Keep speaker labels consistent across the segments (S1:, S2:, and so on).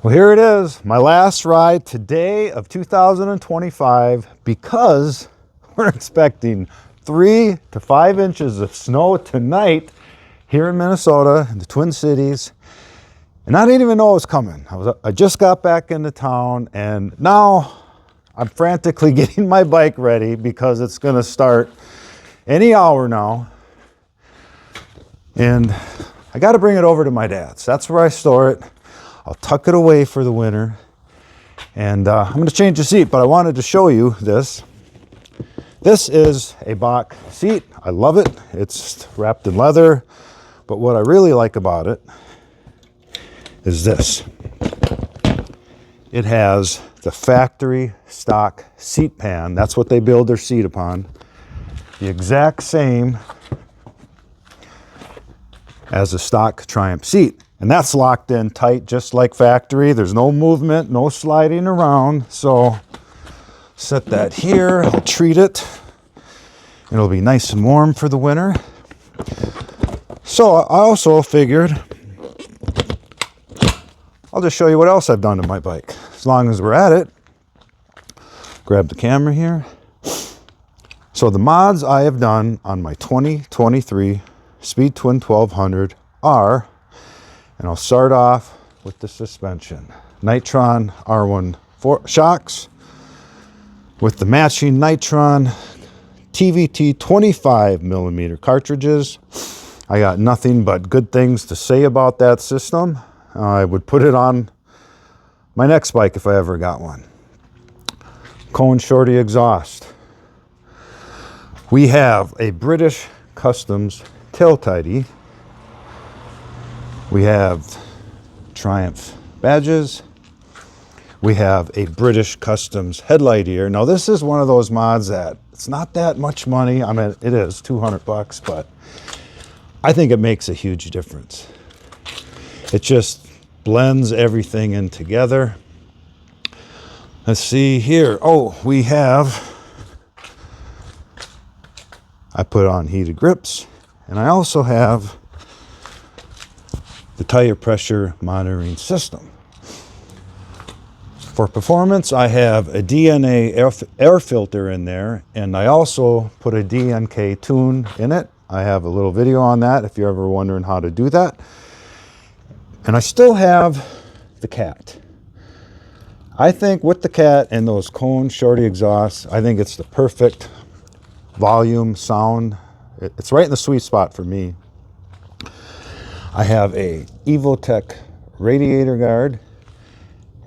S1: Well, here it is, my last ride today of 2025, because we're expecting 3 to 5 inches of snow tonight here in Minnesota, in the Twin Cities. And I didn't even know it was coming. I just got back into town, and now I'm frantically getting my bike ready because it's gonna start any hour now. And I gotta bring it over to my dad's. That's where I store it. I'll tuck it away for the winter, and I'm going to change the seat, but I wanted to show you this. This is a Bach seat. I love it. It's wrapped in leather, but what I really like about it is this. It has the factory stock seat pan. That's what they build their seat upon. The exact same as a stock Triumph seat. And that's locked in tight, just like factory. There's no movement, no sliding around. So set that here, I'll treat it. It'll be nice and warm for the winter. So I also figured I'll just show you what else I've done to my bike. As long as we're at it, grab the camera here. So the mods I have done on my 2023 Speed Twin 1200 are, and I'll start off with the suspension. Nitron R1 shocks with the matching Nitron TVT 25 millimeter cartridges. I got nothing but good things to say about that system. I would put it on my next bike if I ever got one. Cone Shorty exhaust. We have a British Customs tail tidy. We have Triumph badges. We have a British Customs headlight ear. Now this is one of those mods that it's not that much money. I mean, it is $200, but I think it makes a huge difference. It just blends everything in together. Let's see here. Oh, we have, I put on heated grips, and I also have the tire pressure monitoring system. For performance, I have a DNA air filter in there, and I also put a DNK tune in it. I have a little video on that if you're ever wondering how to do that. And I still have the Cat. I think with the Cat and those Cone Shorty exhausts, I think it's the perfect volume sound. It's right in the sweet spot for me. I have a Evotech radiator guard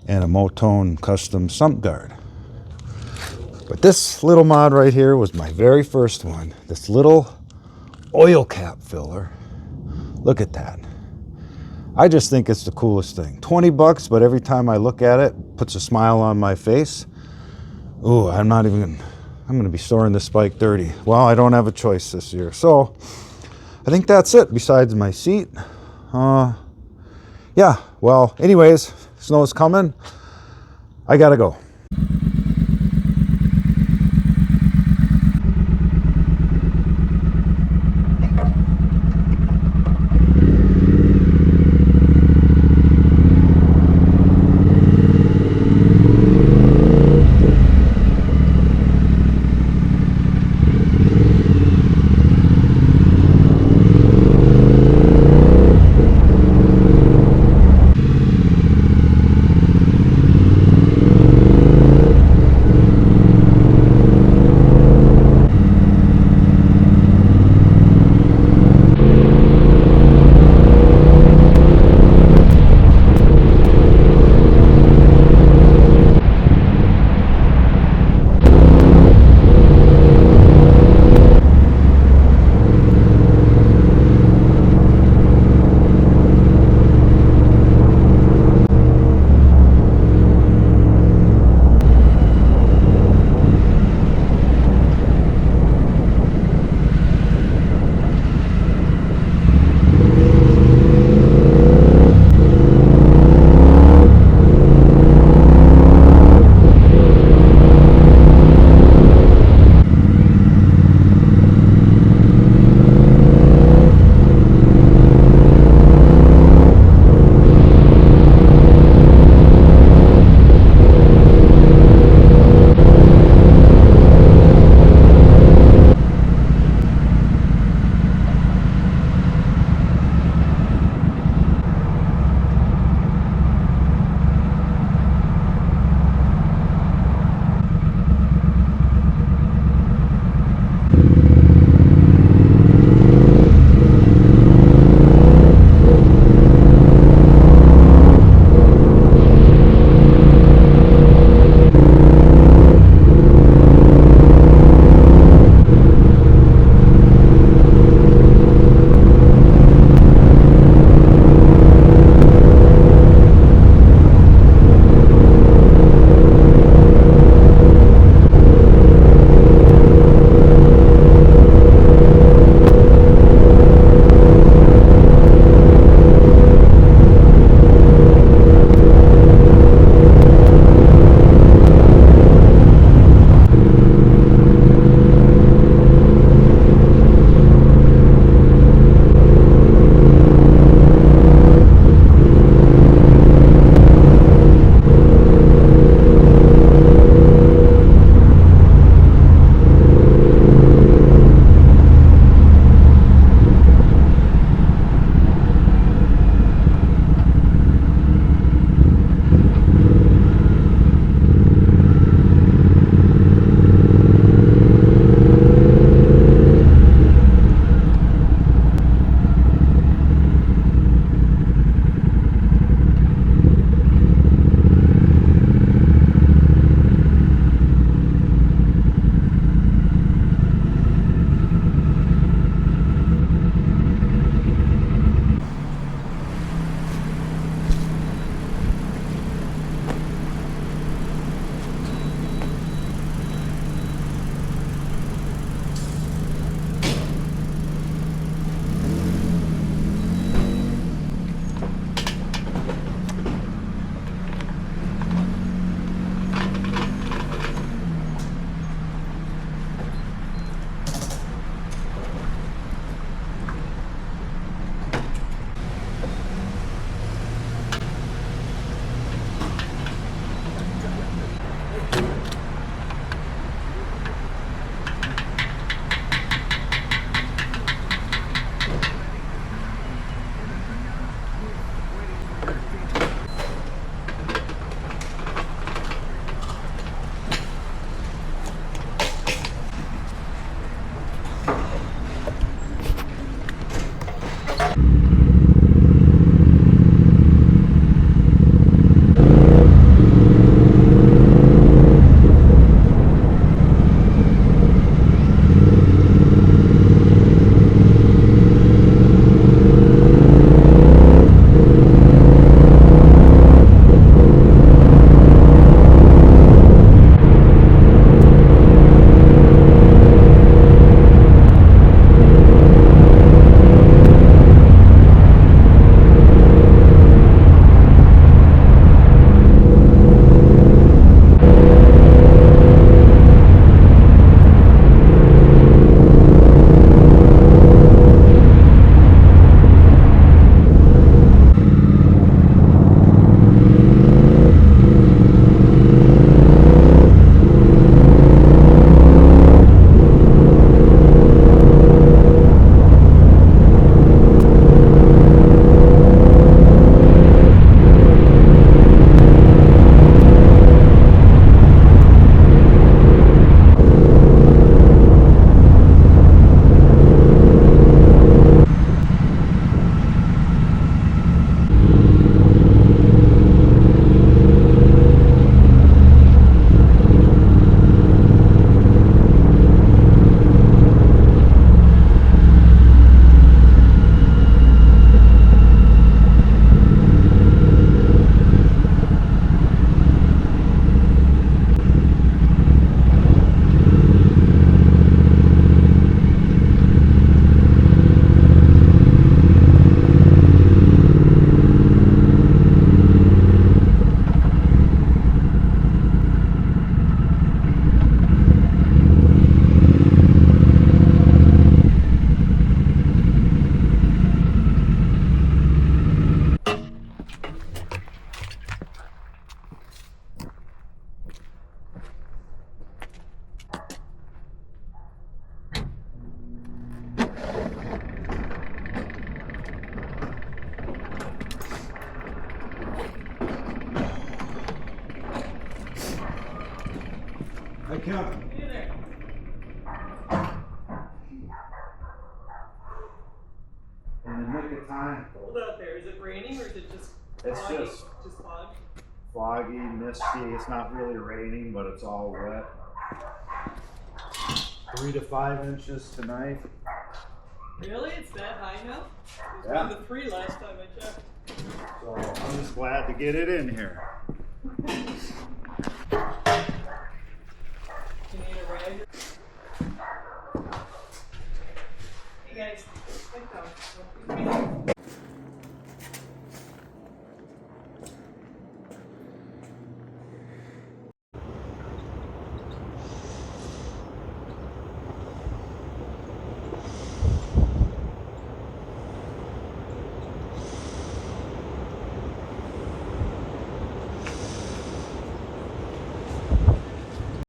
S1: and a Motone custom sump guard. But this little mod right here was my very first one. This little oil cap filler. Look at that. I just think it's the coolest thing. $20, but every time I look at it, it puts a smile on my face. Ooh, I'm going to be storing this bike dirty. Well, I don't have a choice this year. So I think that's it besides my seat. Yeah, well, anyways, snow's coming. I gotta go. Kim.
S2: Hey there.
S1: In the nick of time.
S2: Cold out there. Is it raining or is it just
S1: It's
S2: foggy?
S1: just
S2: fog?
S1: foggy, misty. It's not really raining, but it's all wet. 3 to 5 inches tonight.
S2: Really? It's that high now? It was
S1: Yeah.
S2: 1 to 3 last time I checked.
S1: So I'm just glad to get it in here.